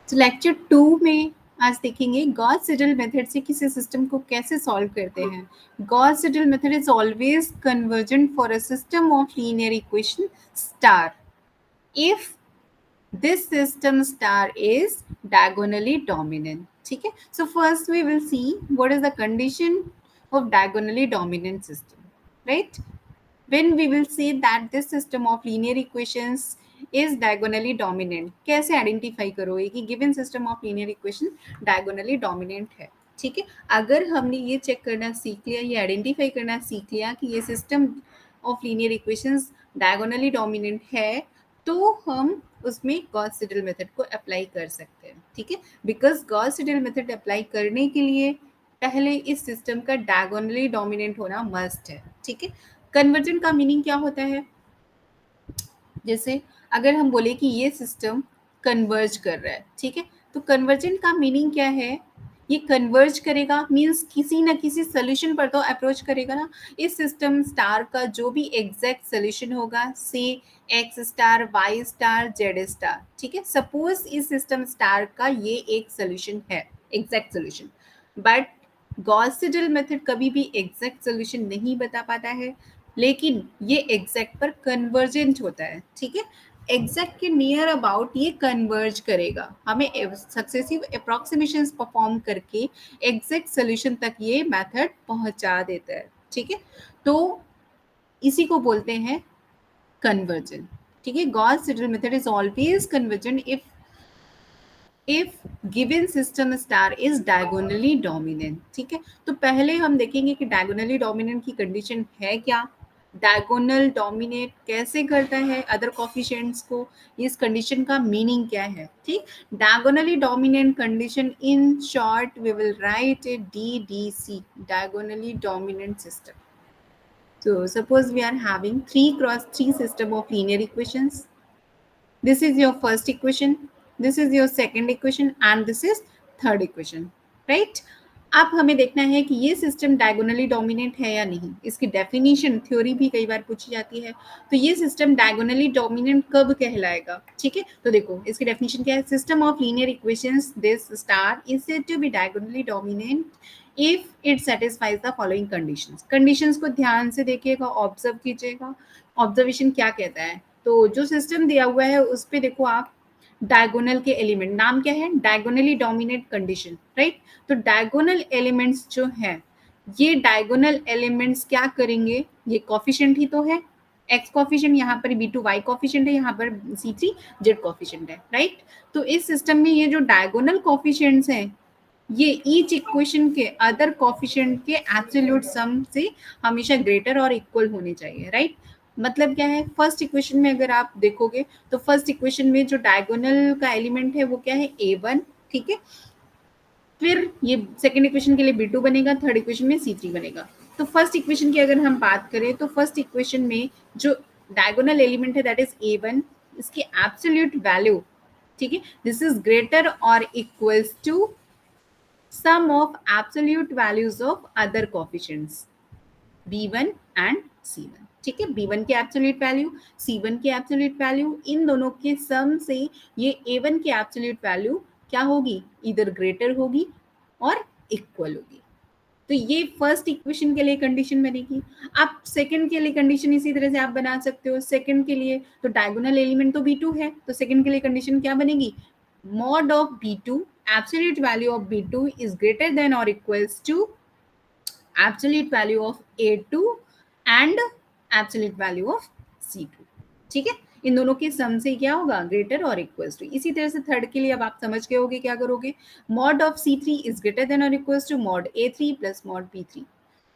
तो लेक्चर 2 में आज देखेंगे गॉस सिडल मेथड से किसी सिस्टम को कैसे सॉल्व करते हैं. Gauss Seidel method is always convergent for a system of linear equation star if this system star is diagonally dominant. ठीक है. So first we will see what is the condition of diagonally dominant system, right? When we will say that this system of linear equations is diagonally dominant, कैसे identify करोगे कि given system of linear equation diagonally dominant है. ठीक है. अगर हमने ये check करना सीख लिया, ये आइडेंटिफाई करना सीख लिया कि ये system of linear equations diagonally dominant है, तो हम उसमें गॉस सिडल मेथड को अप्लाई कर सकते हैं. ठीक है. Because Gauss Seidel method apply करने के लिए पहले इस सिस्टम का डायगोनली डोमिनेंट होना मस्ट है. ठीक है. कन्वर्जेंट का मीनिंग क्या होता है? जैसे अगर हम बोले कि ये सिस्टम कन्वर्ज कर रहा है, ठीक है, तो कन्वर्जेंट का मीनिंग क्या है? ये कन्वर्ज करेगा मींस किसी ना किसी सोल्यूशन पर तो अप्रोच करेगा ना. इस सिस्टम स्टार का जो भी एग्जैक्ट सोल्यूशन होगा, से x star, y star, z star. ठीक है. सपोज इस सिस्टम स्टार का ये एक सोल्यूशन है, exact solution, but Gauss Seidel method कभी भी एग्जैक्ट सोल्यूशन नहीं बता पाता है, लेकिन ये एग्जैक्ट पर कन्वर्जेंट होता है. ठीक है. एग्जैक्ट के नियर अबाउट ये कन्वर्ज करेगा, हमें सक्सेसिव अप्रोक्सीमेशंस परफॉर्म करके एग्जैक्ट सोल्यूशन तक ये मेथड पहुंचा देता है. ठीक है. तो इसी को बोलते हैं कन्वर्जन. ठीक है. Gauss Seidel method is always conversion if given system star is diagonally dominant. ठीक है. तो पहले हम देखेंगे कि डायगोनली डोमिनेंट की कंडीशन है क्या, डायगोनल डोमिनेट कैसे करता है अदर कोफिशिएंट्स को, इस कंडीशन का मीनिंग क्या है. ठीक. Diagonally dominant condition, in short we will write it DDC, diagonally dominant system. So suppose we are having 3x3 system of linear equations. This is your first equation, this is your second equation and this is third equation, right? अब हमें देखना है कि ये system diagonally dominant है या नहीं. इसकी डेफिनेशन थ्योरी भी कई बार पूछी जाती है. तो ये सिस्टम डायगोनली डोमिनेंट कब कहलाएगा? ठीक है. तो देखो इसकी डेफिनेशन क्या है. System of linear equations this star is said to be diagonally dominant if it satisfies the following conditions. Conditions को ध्यान से देखिएगा, ऑब्जर्व कीजिएगा. ऑब्जर्वेशन क्या कहता है? तो जो सिस्टम दिया हुआ है उस पे देखो आप, डायगोनल के एलिमेंट, नाम क्या है? Diagonally dominate condition, right? तो डायगोनल एलिमेंट्स जो है, ये डायगोनल एलिमेंट्स क्या करेंगे? ये कॉफिशिएंट ही तो है, एक्स कॉफिशिएंट, यहाँ पर B2 वाई कॉफिशिएंट है, यहाँ पर C3 जेड कॉफिशिएंट है, राइट? तो इस सिस्टम में ये जो डायगोनल कॉफिशिएंट्स हैं, ये ईच इक्वेशन के अदर कॉफिशिएंट के एब्सोल्यूट सम से हमेशा ग्रेटर और इक्वल होने चाहिए, राइट? मतलब क्या है? फर्स्ट इक्वेशन में अगर आप देखोगे तो फर्स्ट इक्वेशन में जो डायगोनल का एलिमेंट है वो क्या है? A1. ठीक है. फिर ये सेकेंड इक्वेशन के लिए B2 बनेगा, थर्ड इक्वेशन में C3 बनेगा. तो फर्स्ट इक्वेशन की अगर हम बात करें तो फर्स्ट इक्वेशन में जो डायगोनल एलिमेंट है दैट इज A1, इसकी एब्सोल्यूट वैल्यू, ठीक है, दिस इज ग्रेटर और equals to sum of absolute values of other coefficients B1 and C1. ठीक है. B1 की एब्सोल्यूट वैल्यू, C1 की एब्सोल्यूट वैल्यू, इन दोनों के सम से ये A1 की एब्सोल्यूट वैल्यू क्या होगी? इधर ग्रेटर होगी और इक्वल होगी. तो ये फर्स्ट इक्वेशन के लिए कंडीशन बनेगी. आप सेकंड के लिए कंडीशन इसी तरह से आप बना सकते हो. सेकंड के लिए तो डायगोनल एलिमेंट तो B2 है, तो सेकंड के लिए कंडीशन क्या बनेगी? mod of B2, absolute value of B2 is greater than or equals to absolute value of A2 and absolute value of C2. ठीक है. इन दोनों के सम से क्या होगा? ग्रेटर और इक्वल्स टू. इसी तरह से थर्ड के लिए अब आप समझ गए होगे क्या करोगे. mod of C3 is greater than or equals to mod A3 plus mod B3.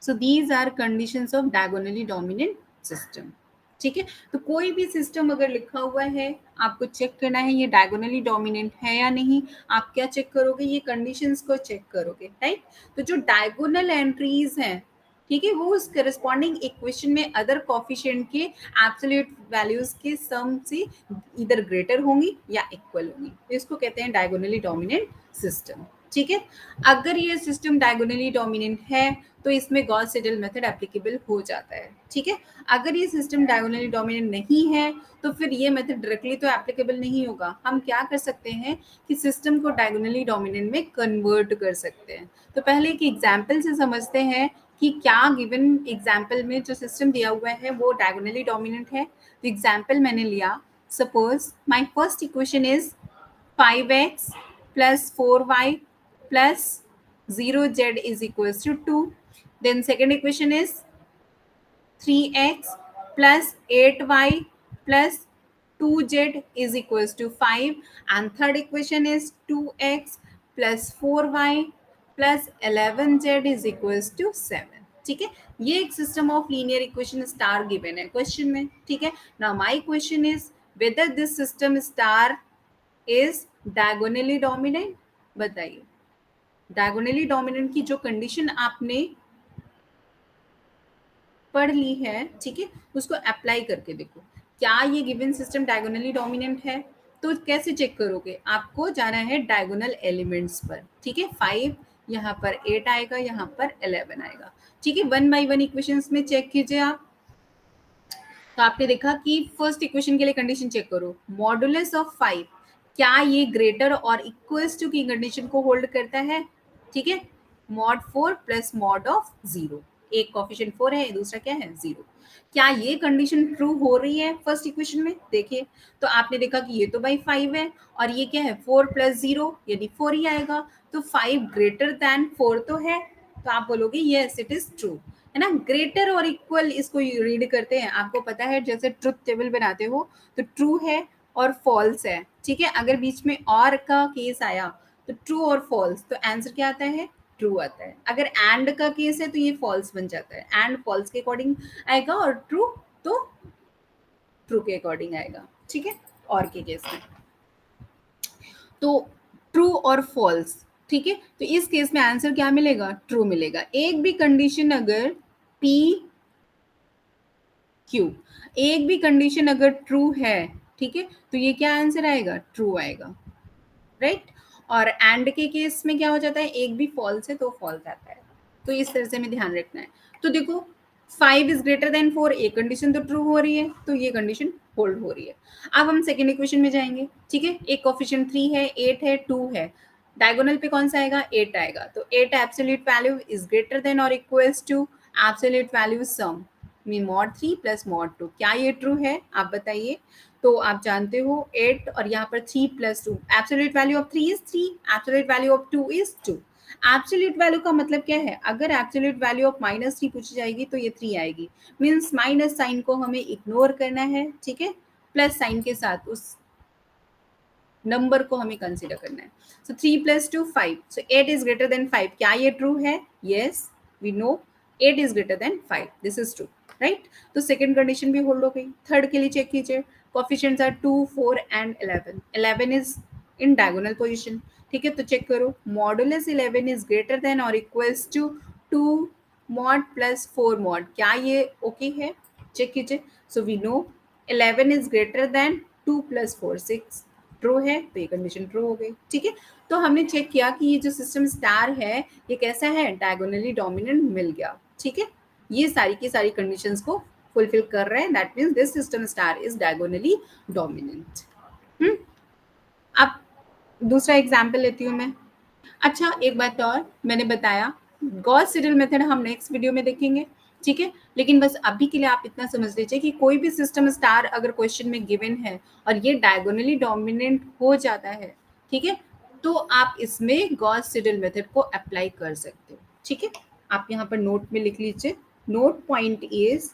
So these are conditions of diagonally dominant system. ठीक है. तो कोई भी सिस्टम अगर लिखा हुआ है, आपको चेक करना है ये डायगोनली डोमिनेंट है या नहीं. आप क्या चेक करोगे? ये कंडीशंस को चेक करोगे, राइट? तो जो डायगोनल एंट्रीज हैं, ठीक है, वो उस करस्पॉन्डिंग इक्वेशन में अदर कॉफिशिएंट के एब्सोल्यूट वैल्यूज के सम से इधर ग्रेटर होंगी या इक्वल होंगी. तो इसको कहते हैं डायगोनली डोमिनेंट सिस्टम. ठीक है। अगर ये सिस्टम डायगोनली डोमिनेंट है तो इसमें गॉस सिडल मेथड एप्लीकेबल हो जाता है। ठीक है। अगर ये सिस्टम डायगोनली डोमिनेंट नहीं है तो फिर ये मेथड डायरेक्टली तो एप्लीकेबल नहीं होगा। हम क्या कर सकते हैं कि सिस्टम को डायगोनली डोमिनेंट में कन्वर्ट कर सकते हैं। तो पहले एक एग्जाम्पल से समझते हैं कि क्या गिवन एग्जाम्पल में जो सिस्टम दिया हुआ है वो डायगोनली डोमिनेंट है। तो एग्जाम्पल मैंने लिया, suppose my first equation is 5x plus 4y plus 0z is equals to 2. Then second equation is 3x plus 8y plus 2z is equals to 5, and third equation is 2x plus 4y plus 11z is equals to 7. ठीक है। ये एक system of linear equation star given है question में। ठीक है। Now my question is whether this system star is diagonally dominant. बताइए, diagonally dominant की जो कंडीशन आपने पढ़ ली है, ठीक है, उसको अप्लाई करके देखो क्या ये गिवन सिस्टम डायगोनली डोमिनेंट है। तो कैसे चेक करोगे, आपको जाना है डायगोनल एलिमेंट्स पर। ठीक है। 5 यहाँ पर 8 आएगा, यहाँ पर 11 आएगा। ठीक है। 1 बाई 1 इक्वेशंस में चेक कीजिए आप। तो आपने देखा कि फर्स्ट इक्वेशन के लिए कंडीशन चेक करो, मॉडुलस ऑफ 5 क्या ये ग्रेटर और इक्वल्स टू की कंडीशन को होल्ड करता है। ठीक है। मॉड 4 प्लस मॉड ऑफ 0, एक कोफिशिएंट 4 है, दूसरा क्या है 0। क्या ये कंडीशन ट्रू हो रही है फर्स्ट इक्वेशन में। देखिए, तो आपने देखा कि ये तो भाई 5 है और ये क्या है 4 प्लस 0 यानी 4 ही आएगा। तो 5 ग्रेटर देन 4 तो है, तो आप बोलोगे यस इट इज ट्रू, है ना। ग्रेटर और इक्वल इसको रीड करते हैं, आपको पता है जैसे ट्रुथ टेबल बनाते हो तो ट्रू है और फॉल्स है। ठीक है। अगर बीच में और का केस आया तो ट्रू और फॉल्स, तो आंसर क्या आता है ट्रू आता है। अगर एंड का केस है तो ये फॉल्स बन जाता है, एंड फॉल्स के अकॉर्डिंग आएगा और ट्रू तो ट्रू के अकॉर्डिंग आएगा। ठीक है। और के केस में तो ट्रू और फॉल्स। ठीक है। तो इस केस में आंसर क्या मिलेगा, ट्रू मिलेगा। एक भी कंडीशन अगर पी क्यू, एक भी कंडीशन अगर ट्रू है, ठीक है, तो ये क्या आंसर आएगा ट्रू आएगा, राइट। और एंड के केस में क्या हो जाता है, एक भी फॉल्स है तो फॉल्स आता है। तो इस तरह से हमें ध्यान रखना है। तो देखो 5 इज ग्रेटर देन 4, एक कंडीशन तो ट्रू हो रही है, तो ये कंडीशन होल्ड हो रही है। अब हम सेकेंड इक्वेशन में जाएंगे। ठीक है। एक कोफिशिएंट 3 है, 8 है, 2 है, डायगोनल पे कौन सा आएगा 8 आएगा। तो 8 absolute value is greater than और इक्वल्स टू एब्सोल्यूट वैल्यू सम में मॉड 3 प्लस मॉड 2। क्या ये ट्रू है आप बताइए। तो आप जानते हो 8 और यहाँ पर 3 plus 2, absolute value of 3 is 3, absolute value of 2 is 2। Absolute value का मतलब क्या है, अगर एब्सोल्यूट वैल्यू ऑफ -3 पूछी जाएगी तो ये 3 आएगी, मीन्स माइनस साइन को हमें इग्नोर करना है। ठीक है। प्लस साइन के साथ उस नंबर को हमें कंसीडर करना है। So 3 plus 2 5, so 8 is greater than 5। क्या ये ट्रू है, yes we know 8 is greater than 5, this is true, right. तो सेकंड कंडीशन भी होल्ड हो गई। थर्ड के लिए चेक कीजिए, coefficients are 2 4 and 11, 11 is in diagonal position. ठीक है। तो चेक करो, मॉडुलस 11 इज ग्रेटर देन और equals to 2 mod plus 4 mod. क्या ये ओके है, चेक कीजिए। So we know 11 is greater than 2 plus 4 6, true है, तो ये कंडीशन ट्रू हो गई। ठीक है। तो हमने चेक किया कि ये जो सिस्टम स्टार है ये कैसा है, डायगोनली डोमिनेंट मिल गया। ठीक है। ये सारी की सारी कंडीशंस को फुलफिल कर रहे हैं, that means this system star is diagonally dominant. अब दूसरा एग्जाम्पल लेती हूँ मैं। अच्छा, एक बात और मैंने बताया, गॉस सीडल मेथड हम नेक्स्ट वीडियो में देखेंगे। ठीक है। लेकिन बस अभी के लिए आप इतना समझ लीजिए कि कोई भी सिस्टम स्टार अगर क्वेश्चन में गिवन है और ये डायगोनली डोमिनेंट हो जाता है, ठीक है, तो आप इसमें गॉस सीडल मेथड को अप्लाई कर सकते हो। ठीक है। आप यहाँ पर नोट में लिख लीजिए, note point is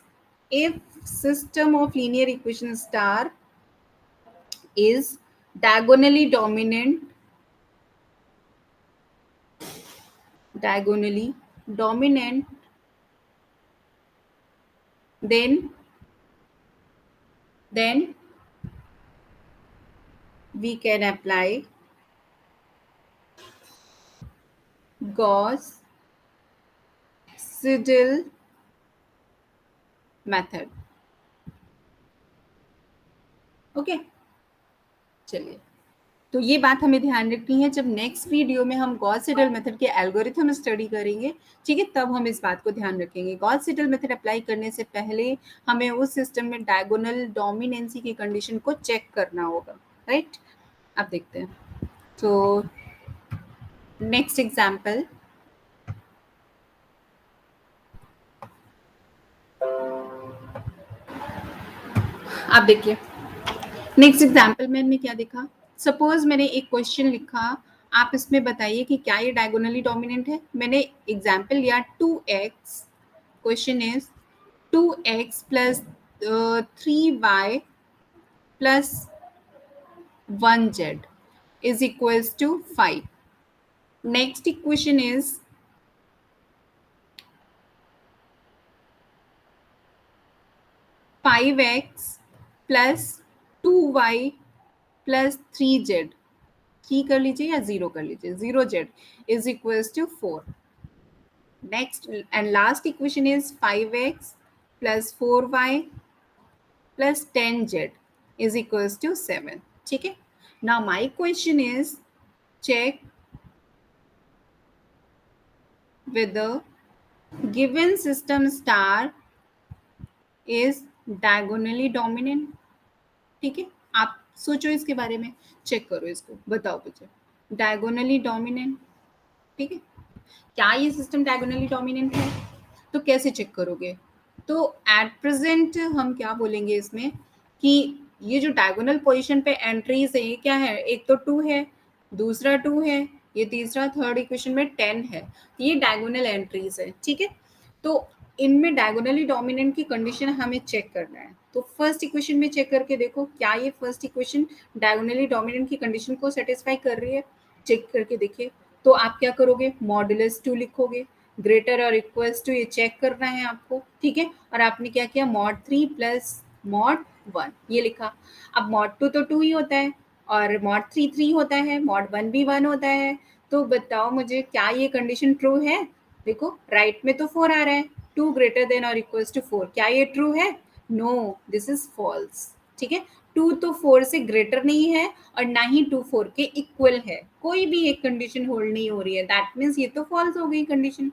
if system of linear equation star is diagonally dominant, then we can apply Gauss Seidel method. Okay, चलिए। तो ये बात हमें ध्यान रखनी है जब नेक्स्ट वीडियो में हम गॉस सीडल मेथड के एल्गोरिथम स्टडी करेंगे, ठीक है, तब हम इस बात को ध्यान रखेंगे। गॉस सीडल मेथड अप्लाई करने से पहले हमें उस सिस्टम में डायगोनल डोमिनेंसी की कंडीशन को चेक करना होगा, राइट। अब देखते हैं। तो नेक्स्ट एग्जाम्पल, आप देखिए नेक्स्ट एग्जाम्पल में हमने क्या देखा। सपोज मैंने एक क्वेश्चन लिखा, आप इसमें बताइए कि क्या ये डायगोनली डोमिनेंट है। मैंने एग्जाम्पल लिया 2x, question is 2x plus 3y plus 1z is equals to 5. Next equation is 5x plus 2y plus 3z, 3 कर लीजिए या 0 कर लीजिए, 0z is equals to 4. Next and last equation is 5x plus 4y plus 10z is equals to 7. ठीक है। Now my question is, check whether given system star is diagonally dominant। ठीक है, आप सोचो इसके बारे में, चेक करो इसको, बताओ मुझे। डायगोनली डोमिनेंट, ठीक है, क्या ये सिस्टम डायगोनली डोमिनेंट है? तो कैसे चेक करोगे? तो एट प्रेजेंट हम क्या बोलेंगे इसमें कि ये जो डायगोनल पोजीशन पे एंट्रीज है, ये क्या है, एक तो 2 है, दूसरा 2 है, ये तीसरा, थर्ड इक्वेशन में 10 है, ये डायगोनल एंट्रीज है, ठीक है। तो इनमें डायगोनली डोमिनेंट की कंडीशन हमें चेक करना है। तो फर्स्ट इक्वेशन में चेक करके देखो क्या ये फर्स्ट इक्वेशन डायगोनली डोमिनेंट की कंडीशन को सेटिस्फाई कर रही है, चेक करके देखिए। तो आप क्या करोगे, मॉडुलस 2 लिखोगे, ग्रेटर और इक्वल्स टू ये चेक करना है आपको, ठीक है। और आपने क्या किया, मॉड 3 प्लस मॉड 1 ये लिखा। अब मॉड 2 तो 2 ही होता है और मॉड 3 3 होता है, मॉड 1 भी 1 होता है। तो बताओ मुझे क्या ये कंडीशन ट्रू है? देखो राइट में तो 4 आ रहा है, 2 ग्रेटर देन और इक्वल्स टू 4, क्या ये ट्रू है? नो, दिस इज फॉल्स, ठीक है। 2 तो 4 से ग्रेटर नहीं है और ना ही 2 4 के इक्वल है, कोई भी एक कंडीशन होल्ड नहीं हो रही है, दैट मीन्स ये तो फॉल्स हो गई कंडीशन।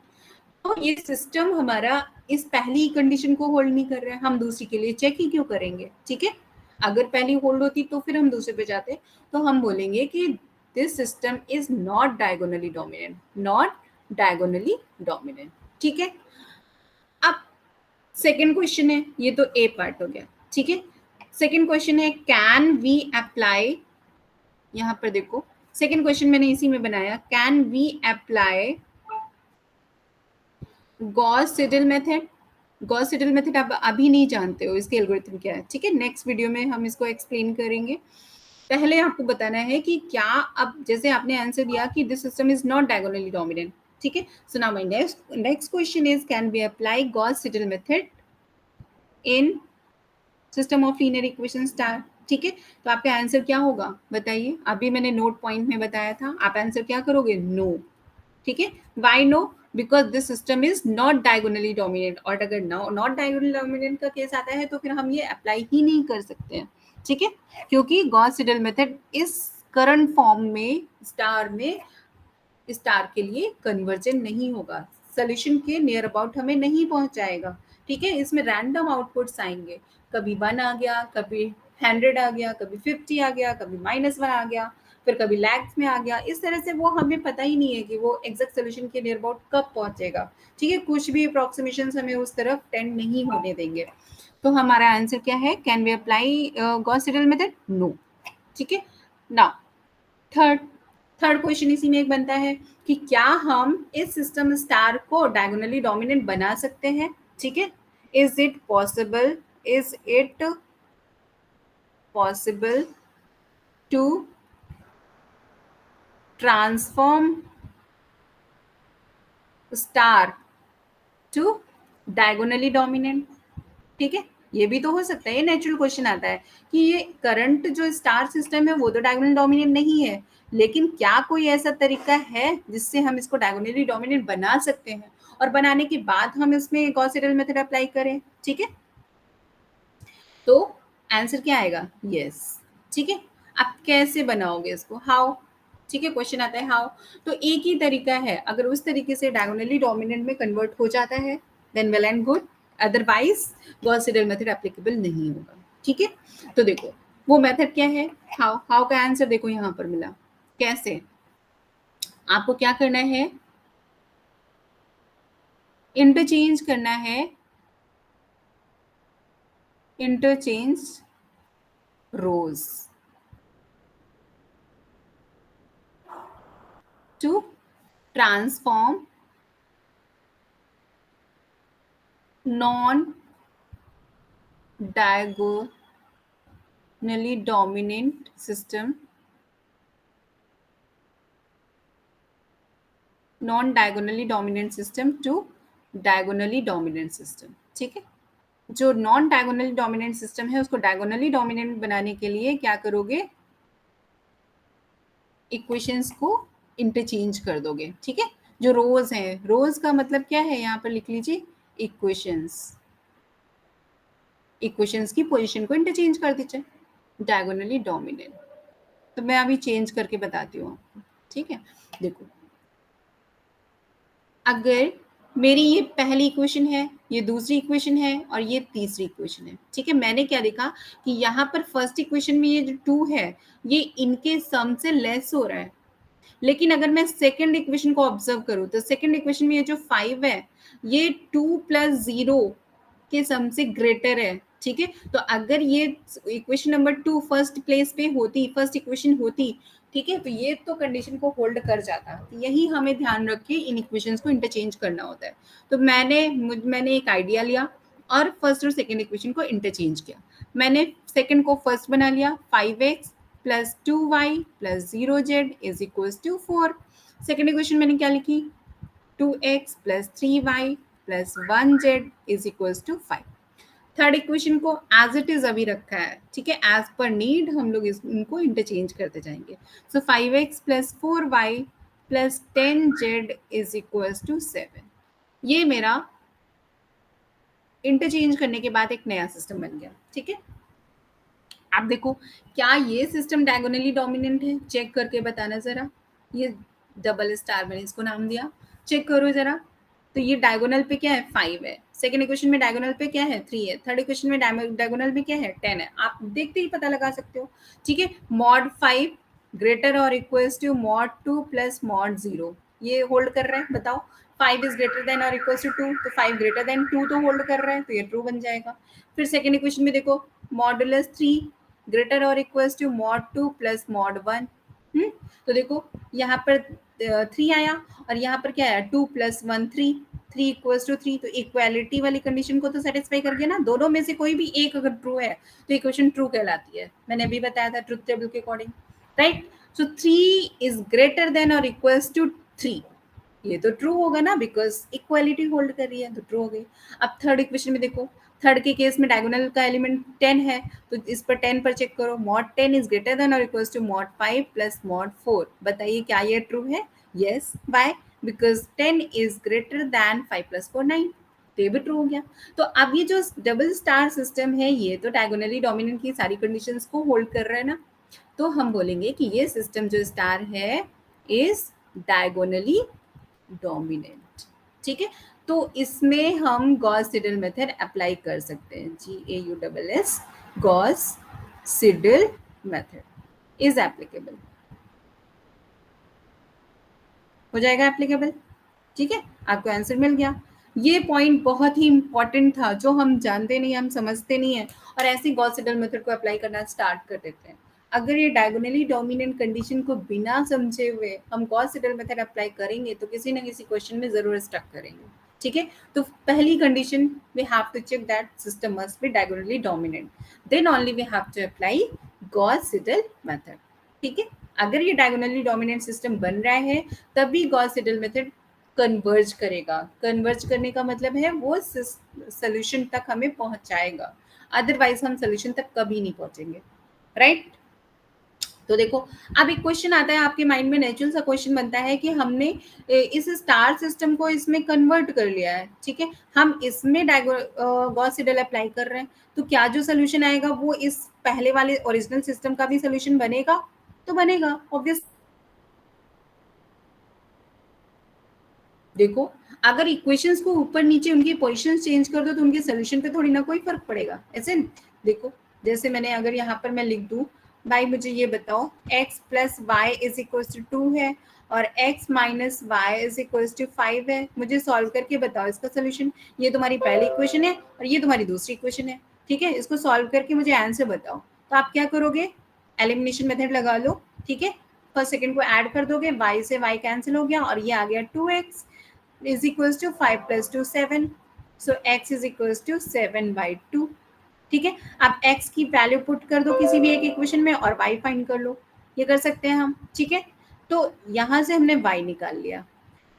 तो ये सिस्टम हमारा इस पहली कंडीशन को होल्ड नहीं कर रहा है, हम दूसरी के लिए चेक ही क्यों करेंगे, ठीक है। अगर पहली होल्ड होती तो फिर हम दूसरे पे जाते। तो हम बोलेंगे कि this system is not diagonally dominant, not diagonally dominant, ठीक है। अब सेकेंड क्वेश्चन है, ये तो ए पार्ट हो गया, ठीक है। सेकेंड क्वेश्चन है, कैन वी अप्लाई, यहां पर देखो सेकेंड क्वेश्चन मैंने इसी में बनाया, can we apply Gauss Seidel method. Gauss Seidel method आप अभी नहीं जानते हो इसके एल्गोरिथम क्या है, ठीक है, नेक्स्ट वीडियो में हम इसको एक्सप्लेन करेंगे। पहले आपको बताना है कि क्या, अब जैसे आपने आंसर दिया कि this system is not diagonally dominant, ठीक है। So now my next question is, can we apply Gauss Seidel method in system of linear equation star, ठीक है। तो आपका आंसर क्या होगा बताइए, अभी मैंने नोट पॉइंट में बताया था, आप आंसर क्या करोगे, नो, ठीक है। Why no, because this system is not diagonally dominant, और अगर नॉट डायगोनली डोमिनेंट का केस आता है तो फिर हम ये अप्लाई ही नहीं कर सकते हैं, ठीक है, क्योंकि गॉस सिडल मेथड इस करंट फॉर्म में स्टार के लिए कन्वर्जन नहीं होगा, सोल्यूशन के नियर अबाउट हमें नहीं पहुंचाएगा, ठीक है। इसमें रैंडम आउटपुट्स आएंगे, कभी 1 आ गया, कभी 100 आ गया, कभी 50 आ गया, कभी -1 आ गया, फिर कभी लैक्स में आ गया, इस तरह से वो हमें पता ही नहीं है कि वो एग्जैक्ट सोल्यूशन के नियर अबाउट कब पहुंचेगा, ठीक है। कुछ भी अप्रोक्सीमेशन हमें उस तरफ टेंड नहीं होने देंगे। तो हमारा आंसर क्या है, can we apply Gauss Seidel method, no, ठीक है। नाउ थर्ड थर्ड क्वेश्चन इसी में एक बनता है कि क्या हम इस सिस्टम स्टार को डायगोनली डोमिनेंट बना सकते हैं, ठीक है। Is it possible, is it possible to transform star to diagonally dominant, ठीक है। ये भी तो हो सकता है, ये नेचुरल क्वेश्चन आता है कि ये करंट जो स्टार सिस्टम है वो तो डायगोनल डोमिनेंट नहीं है, लेकिन क्या कोई ऐसा तरीका है जिससे हम इसको डायगोनली डोमिनेंट बना सकते हैं और बनाने के बाद हम इसमें गॉस सीडल मेथड अप्लाई करें, ठीक है। तो आंसर क्या आएगा, यस, ठीक है। आप कैसे बनाओगे इसको, हाउ, ठीक है, क्वेश्चन आता है हाउ। तो एक ही तरीका है, अगर उस तरीके से डायगोनली डोमिनेंट में कन्वर्ट हो जाता है then well and good, otherwise Gauss Seidel method applicable नहीं होगा, ठीक है। तो देखो वो मेथड क्या है, हाउ, हाउ का आंसर देखो यहाँ पर मिला। कैसे, आपको क्या करना है, इंटरचेंज करना है, interchange rows to transform non diagonally dominant system, non diagonally dominant system to diagonally dominant system, ठीक है। जो नॉन डायगोनली डोमिनेंट सिस्टम है उसको डायगोनली डोमिनेंट बनाने के लिए क्या करोगे, इक्वेशंस को इंटरचेंज कर दोगे, ठीक है। जो रोज है, रोज का मतलब क्या है, यहाँ पर लिख लीजिए इक्वेशंस, इक्वेशंस की पोजीशन को इंटरचेंज कर दीजिए, डायगोनली डोमिनेंट। तो मैं अभी चेंज करके बताती हूँ आपको, ठीक है। देखो अगर मेरी ये पहली इक्वेशन है, ये दूसरी इक्वेशन है और ये तीसरी इक्वेशन है, ठीक है। मैंने क्या देखा कि यहाँ पर फर्स्ट इक्वेशन में ये जो 2 है ये इनके सम से लेस हो रहा है, लेकिन अगर मैं सेकंड इक्वेशन को ऑब्जर्व करूँ तो सेकंड इक्वेशन में ये जो 5 है ये 2 प्लस 0 के सम से ग्रेटर है, ठीक है। तो अगर ये इक्वेशन नंबर 2 फर्स्ट प्लेस पे होती, फर्स्ट इक्वेशन होती, ठीक है, तो ये तो कंडीशन को होल्ड कर जाता। तो यही हमें ध्यान रख के इन इक्वेशंस को इंटरचेंज करना होता है। तो मैंने एक आइडिया लिया और फर्स्ट और सेकंड इक्वेशन को इंटरचेंज किया। मैंने सेकंड को फर्स्ट बना लिया, 5x plus 2y plus 0z is equals to 4। Second equation मैंने क्या लिखी, 2x plus 3y plus 1z is equals to 5। Third equation को एज इट इज अभी रखा है, ठीक है, एज पर नीड हम लोग इनको इंटरचेंज करते जाएंगे। So 5x plus 4y plus 10z is equals to 7। ये मेरा इंटरचेंज करने के बाद एक नया सिस्टम बन गया, ठीक है। आप देखो क्या ये सिस्टम डायगोनली डोमिनेंट है, चेक करके बताना जरा। ये डबल स्टार मैंने इसको नाम दिया, चेक करो जरा। तो ये डायगोनल पे क्या है, 5 है। सेकंड इक्वेशन में डायगोनल पे क्या है, 3 है। थर्ड इक्वेशन में डायगोनल पे क्या है, 10 है। आप देखते ही पता लगा सकते हो, ठीक है। मॉड 5 ग्रेटर और equals to mod 2 plus mod 0, ये होल्ड कर रहा है, बताओ। 5 इज ग्रेटर देन और इक्वल्स टू 2, तो 5 ग्रेटर देन 2 तो होल्ड कर रहा है, तो ये ट्रू बन जाएगा। फिर सेकंड इक्वेशन में देखो, मॉडुलस 3 ग्रेटर और equals to mod 2 plus mod 1। तो देखो यहाँ पर 3 आया और यहाँ पर क्या आया, 2 प्लस 1 3, 3 इक्वल्स टू 3। तो इक्वालिटी वाली कंडीशन को तो सेटिस्फाई कर गया ना, दोनों में से कोई भी एक अगर ट्रू है तो इक्वेशन ट्रू कहलाती है, मैंने अभी बताया था ट्रुथ टेबल के according, right. So 3 is greater than और इक्वल्स टू 3, ये तो ट्रू होगा ना, बिकॉज इक्वालिटी होल्ड कर रही है, तो ट्रू हो गई। अब थर्ड इक्वेशन में देखो, थर्ड के केस में डायगोनल का एलिमेंट 10 है, तो इस पर 10 पर चेक करो, मॉड 10 इज ग्रेटर देन और equals to mod 5 plus mod 4। बताइए क्या ये ट्रू है, yes, by, because 10 is greater than 5 plus 4 9, तो ये भी ट्रू हो गया। तो अब ये जो डबल स्टार सिस्टम है ये तो डायगोनली डोमिनेंट की सारी कंडीशंस को होल्ड कर रहा है ना, तो हम बोलेंगे कि ये सिस्टम जो स्टार है इज डायगोनली डोमिनेंट, ठीक है। तो इसमें हम गॉस सिडल मेथड अप्लाई कर सकते हैं, GAUSS, Gauss Seidel method is applicable, हो जाएगा एप्लीकेबल, ठीक है। आपको आंसर मिल गया। ये पॉइंट बहुत ही इंपॉर्टेंट था, जो हम जानते नहीं, हम समझते नहीं है और ऐसे गॉस सिडल मेथड को अप्लाई करना स्टार्ट कर देते हैं। अगर ये डायगोनली डोमिनेंट कंडीशन को बिना समझे हुए हम गॉस सिडल मेथड अप्लाई करेंगे तो किसी ना किसी क्वेश्चन में जरूर स्टक करेंगे, ठीक है। तो पहली condition, we have to check that system must be diagonally dominant, then only we have to apply Gauss Seidel method, ठीक है। अगर ये डायगोनली डोमिनेंट सिस्टम बन रहा है तभी गॉस सिडल मेथड कन्वर्ज करेगा। कन्वर्ज करने का मतलब है वो सोल्यूशन तक हमें पहुंचाएगा, अदरवाइज हम सोल्यूशन तक कभी नहीं पहुंचेंगे, राइट। तो देखो, अब एक क्वेश्चन आता है आपके माइंड में, नेचुरल सा क्वेश्चन बनता है कि हमने इस स्टार सिस्टम को इसमें कन्वर्ट कर लिया है, ठीक है, हम इसमें गॉस सिडल अप्लाई कर रहे हैं, तो क्या जो सोल्यूशन आएगा वो इस पहले वाले ओरिजिनल सिस्टम का भी सोल्यूशन बनेगा? तो बनेगा ऑब्वियस। देखो, अगर इक्वेशंस को ऊपर नीचे उनकी पोजीशन चेंज कर दो तो उनके सोल्यूशन पे थोड़ी ना कोई फर्क पड़ेगा, ऐसे देखो, जैसे मैंने अगर यहाँ पर मैं लिख दूं, भाई मुझे ये बताओ x plus y is equal to 2 है और x minus y is equal to 5 है, मुझे सॉल्व करके बताओ इसका सोल्यूशन। ये तुम्हारी पहली इक्वेशन है और ये तुम्हारी दूसरी इक्वेशन है, ठीक है, इसको सॉल्व करके मुझे आंसर बताओ। तो आप क्या करोगे, एलिमिनेशन मेथड लगा लो, ठीक है, फर्स्ट सेकंड को ऐड कर दोगे, y से y कैंसिल हो गया और ये आ गया 2x is equals to 5 plus 2 7, so x is equals to 7/2, ठीक है। अब x की वैल्यू पुट कर दो किसी भी एक इक्वेशन में और y फाइंड कर लो, ये कर सकते हैं हम, ठीक है। तो यहां से हमने y निकाल लिया।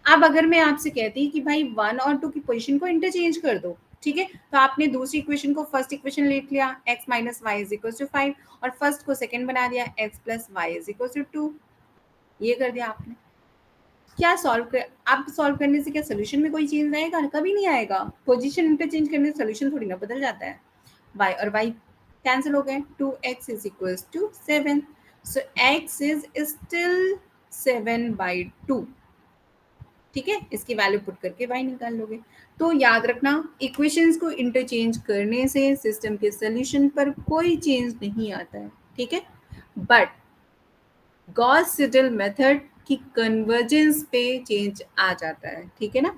अब अगर मैं आपसे कहती कि भाई 1 और 2 की पोजीशन को इंटरचेंज कर दो, ठीक है, तो आपने दूसरी इक्वेशन को फर्स्ट इक्वेशन लिख लिया, x minus y is equal to 5 और फर्स्ट को सेकंड बना दिया, x plus y is equal to 2, ये कर दिया आपने। क्या सॉल्व कर, आप सॉल्व करने से क्या सोल्यूशन में कोई चेंज आएगा? कभी नहीं आएगा। पोजीशन इंटरचेंज करने से सोल्यूशन थोड़ी ना बदल जाता है। y और y कैंसिल हो गए, 2x is equals to 7, so x is still 7/2, ठीक है, इसकी वैल्यू पुट करके y निकाल लोगे। तो याद रखना, इक्वेशंस को इंटरचेंज करने से सिस्टम के सोल्यूशन पर कोई चेंज नहीं आता है, ठीक है, बट गॉस सिडल मेथड की कन्वर्जेंस पे चेंज आ जाता है, ठीक है ना।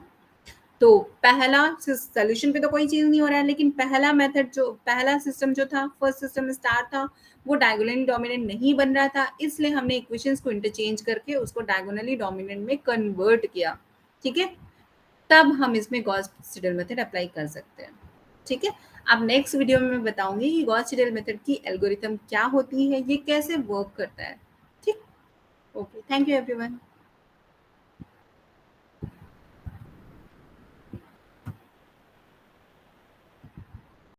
तो पहला सोल्यूशन पे तो कोई चेंज नहीं हो रहा है, लेकिन पहला मेथड जो पहला सिस्टम जो था, फर्स्ट सिस्टम स्टार था, वो डायगोनली डोमिनेंट नहीं बन रहा था, इसलिए हमने इक्वेशंस को इंटरचेंज करके उसको डायगोनली डोमिनेंट में कन्वर्ट किया, ठीक है, तब हम इसमें गॉस सिडल मेथड अप्लाई कर सकते हैं, ठीक है। अब नेक्स्ट वीडियो में मैं बताऊंगी कि गॉस सिडल मेथड की एल्गोरिथम क्या होती है, ये कैसे वर्क करता है, ठीक। Okay, thank you everyone.